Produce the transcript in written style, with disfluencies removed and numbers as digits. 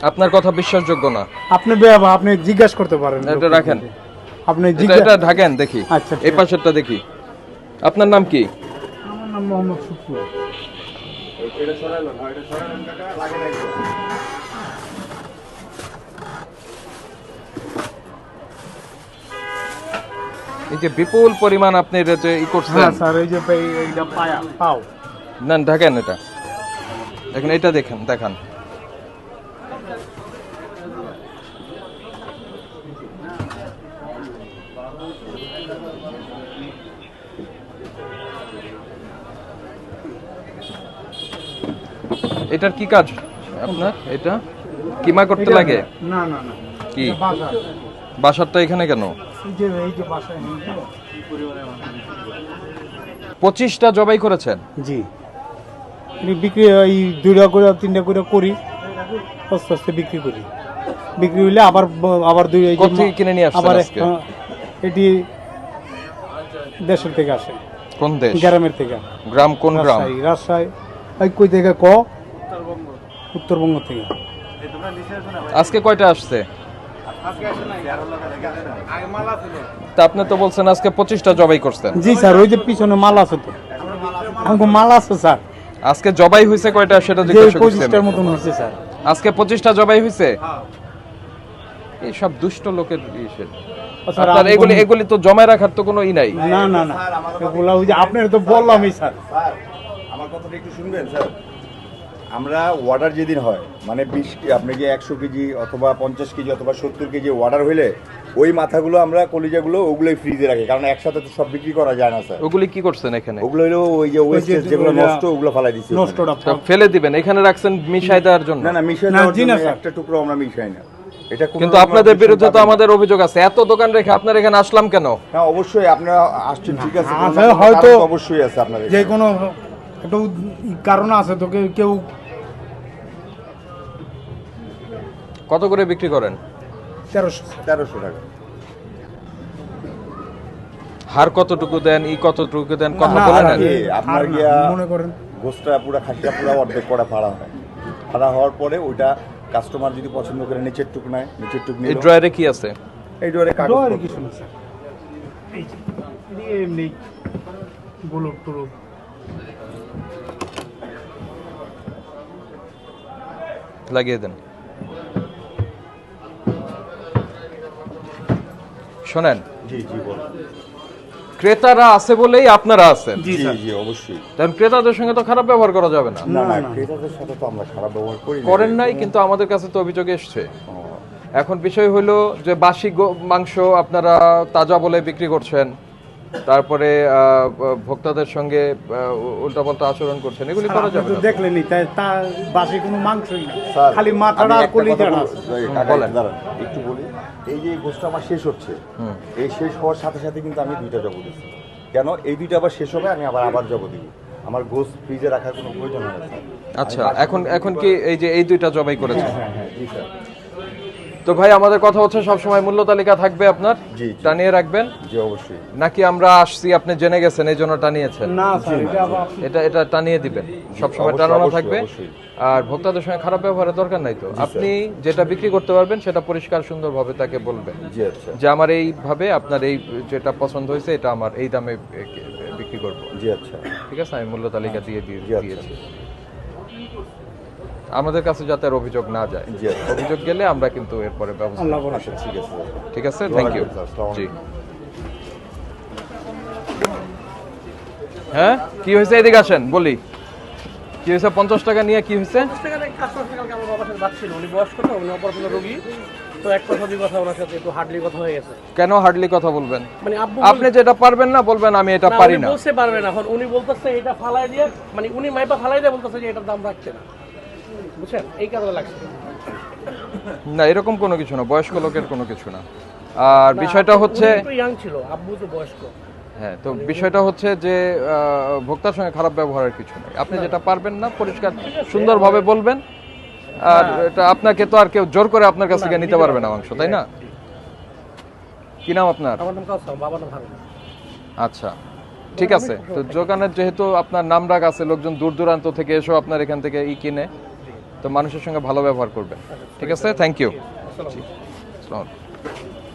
আপনার কথা বিশ্বাসযোগ্য না। আপনি জিজ্ঞাসা করতে পারেন। এটা রাখেন, আপনি এটা ঢাকেন দেখি। আচ্ছা, এই পাশেরটা দেখি। আপনার নাম কি? আমার নাম মোহাম্মদ শুক্র। এই যে বিপুল পরিমাণ আপনি এটা যে ই করছেন। হ্যাঁ স্যার, এই যে এইটা পাও না ঢাকেন, এটা দেখেন, এটা দেখান। এটার কি কাজ আপনার? এটা কিমা করতে লাগে? না না না, কি বাসা। বাসারটা এখানে কেন? এই যে বাসায় 25টা জবাই করেছেন? জি, বিক্রি এই 2টা করে 3টা করে করি, আস্তে আস্তে বিক্রি করি। বিক্রি হইলে আবার কোথা থেকে কিনে নিয়ে আসছেন আজকে? এটি দেশের থেকে আসে। কোন দেশ? গ্রামের থেকে। গ্রাম কোন গ্রাম? রাজশাহী। এই কই থেকে উত্তরবঙ্গ থেকে। আজকে কয়টা আসছে? তা আপনি তো বলছেন আজকে 25টা জবাই করছেন। জি স্যার, ওই যে পিছনে মাল আছে তো, আমাকে মাল আছে স্যার। আজকে জবাই হয়েছে কয়টা সেটা জিজ্ঞাসা করছি। 25টার মতন হচ্ছে স্যার। আজকে 25টা জবাই হয়েছে। এই সব দুষ্ট লোকের আপনার এগুলি তো জমায় রাখার তো কোনো ই নাই। না না না, এগুলা ওই যে আপনার তো বললামই স্যার। আমার কথাটা একটু শুনবেন স্যার। আমরা অর্ডার যেদিন হয়, মানে 20 আপনি যে 100 কেজি অথবা 50 কেজি অথবা 70 কেজি অর্ডার হইলে ওই মাথাগুলো আমরা কলিজাগুলো ওগুলোই ফ্রিজে রাখি, কারণ একসাথে তো সব বিক্রি করা যায় না স্যার। ওগুলি কি করছেন এখানে? ওগুলো হলো ওই যে ওয়েস্টেজ যেগুলো নষ্ট, ওগুলো ফেলাই দিছি। নষ্টটা ফেলে দিবেন, এখানে রাখছেন মিশাই দেওয়ার জন্য? না না, মিশাই দেওয়ার জন্য একটা টুকরো আমরা মিশাই না। এটা কিন্তু আপনাদের বিরুদ্ধে তো আমাদের অভিযোগ আছে। এত দোকান রেখে আপনার এখানে আসলাম কেন? হ্যাঁ অবশ্যই আপনারা আসছেন, ঠিক আছে, হয়তো অবশ্যই আছে আপনাদের যে কোনো একটু কারণ আছে তো। কেউ কত করে বিক্রি করেন? 1300 টাকা। হার কতটুকু দেন, কতটুকু দেন, কথা বলেন? আপনার গিয়া মনে করেন গোশটা পুরো খাসিটা পুরো অর্ধেক করা ফাড়া হয়। ফাড়া হওয়ার পরে ওইটা কাস্টমার যদি পছন্দ করে নিচের টুক নেয়, নিচের টুক নিয়ে। এই ড্রয়ারে কি আছে? এই ড্রয়ারে কাগজ কিছু না স্যার, এই যে এমনি গোলক টোলক। লাগিয়ে দেন। শোনেন, জি জি বলুন। ক্রেতারা আছে বলেই আপনারা আছেন। জি জি অবশ্যই। কারণ ক্রেতাদের সঙ্গে তো খারাপ ব্যবহার করা যাবে না। না না, ক্রেতাদের সাথে তো আমরা খারাপ ব্যবহার করেন নাই, কিন্তু আমাদের কাছে তো অভিযোগ এসছে। এখন বিষয় হলো যে বাসি মাংস আপনারা তাজা বলে বিক্রি করছেন, তারপরে ভোক্তাদের সঙ্গে উল্টাপাল্টা আচরণ করছেন, এগুলি করা যাবে না। দেখলেনি তা বাসি কোনো মাংসই না, খালি মাথাটা আর কলিজাটা। একটু বলি, এই যে গোশটা আমার শেষ হচ্ছে, এই শেষ হওয়ার সাথে সাথে কিন্তু আমি 2টা জব দিচ্ছি। কেন এই 2টা আবার শেষ হবে, আমি আবার জব দিব। আমার গোশ ফ্রিজে রাখার কোনো প্রয়োজন হয় না স্যার। আচ্ছা, এখন কি এই যে এই 2টা জবাই করেছেন? হ্যাঁ হ্যাঁ জি স্যার। তো ভাই, আমাদের কথা হচ্ছে সবসময় মূল্য তালিকা থাকবে আপনার, টানিয়ে রাখবেন। জি অবশ্যই। নাকি আমরা আসছি আপনি জেনে গেছেন এই জন্য টানিয়েছেন? না স্যার, এটা টানিয়ে দিবেন, সবসময় টানানো থাকবে। আর ভোক্তাদের সঙ্গে খারাপ ব্যবহারের দরকার নাই তো। আপনি যেটা বিক্রি করতে পারবেন সেটা পরিষ্কার সুন্দরভাবে তাকে বলবেন যে আমার এইভাবে আপনার এই যেটা পছন্দ হয়েছে এটা আমার এই দামে বিক্রি করবো। জি আচ্ছা, ঠিক আছে, আমি মূল্য তালিকা দিয়েছি। আমাদের কাছে যাতে আর অভিযোগ না যায়, অভিযোগ গেলে আমরা কিন্তু এরপরে ব্যবস্থা। ঠিক আছে, থ্যাংক ইউ। জি হ্যাঁ, কি হয়েছে? এদিকে আসেন, বলি কি হয়েছে। 50 টাকা নিয়ে কি হয়েছে? কেন হার্ডলি কথা বলবেন? আপনি যেটা পারবেন না বলবেন আমি এটা পারি না। বলতে পারবেন এখন, উনি বলতেছে এটা ফালাই দিয়ে, মানে উনি মাইপা ফালাই দিয়ে বলতেছে যে এটার দাম রাখছে না, বুঝছেন? এই কারণে লাগছে না, এরকম কোনো কিছু না, বয়স্ক লোকের কোনো কিছু না। আর বিষয়টা হচ্ছে ইয়াং ছিল, আব্বু তো বয়স্ক। হ্যাঁ, তো বিষয়টা হচ্ছে যে ভোক্তার সঙ্গে খারাপ ব্যবহারের কিছু নেই। আপনি যেটা পারবেন না পরিষ্কার সুন্দরভাবে বলবেন। আর এটা আপনাকে তো আর কেউ জোর করে আপনার কাছ থেকে নিতে পারবে না মাংস, তাই না? কি নাম আপনার? আমার নাম কাউসার, বাবার নাম হারুন। আচ্ছা, ঠিক আছে। তো দোকানের যেহেতু আপনার নাম ডাক আছে, লোকজন দূর দূরান্ত থেকে এসো আপনার এখান থেকে কিনে, তো মানুষের সঙ্গে ভালো ব্যবহার করবেন। ঠিক আছে, থ্যাংক ইউ। আসসালামু আলাইকুম। আসসালামু আলাইকুম।